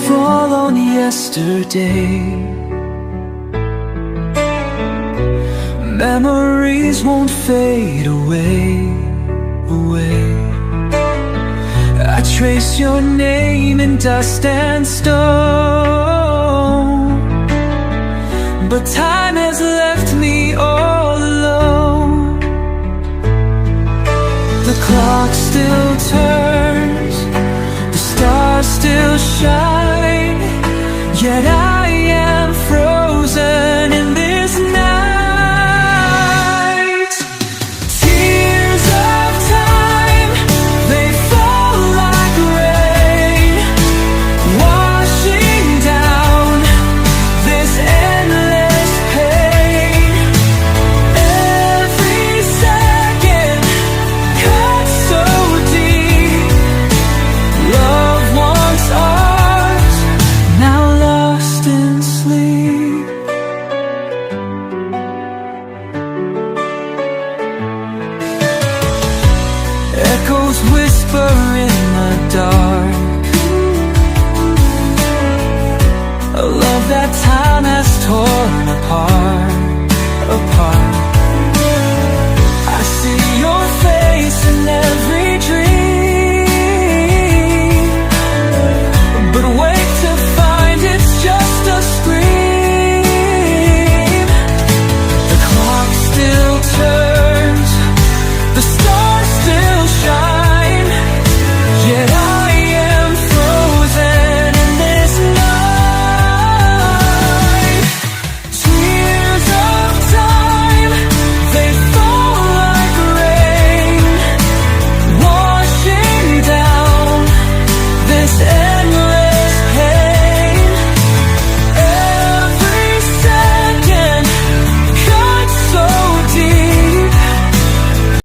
fall on yesterday. Memories won't fade away. I trace your name in dust and stone, but time has left me all alone. The clock still turns, the stars still shine, yet I am frozen in this night. Tears of time, they fall like rain, washing down this endless pain. Every second cuts so deep. Love once ours, now lost in sleep. Echoes whisper in the dark, a love that time has torn apart.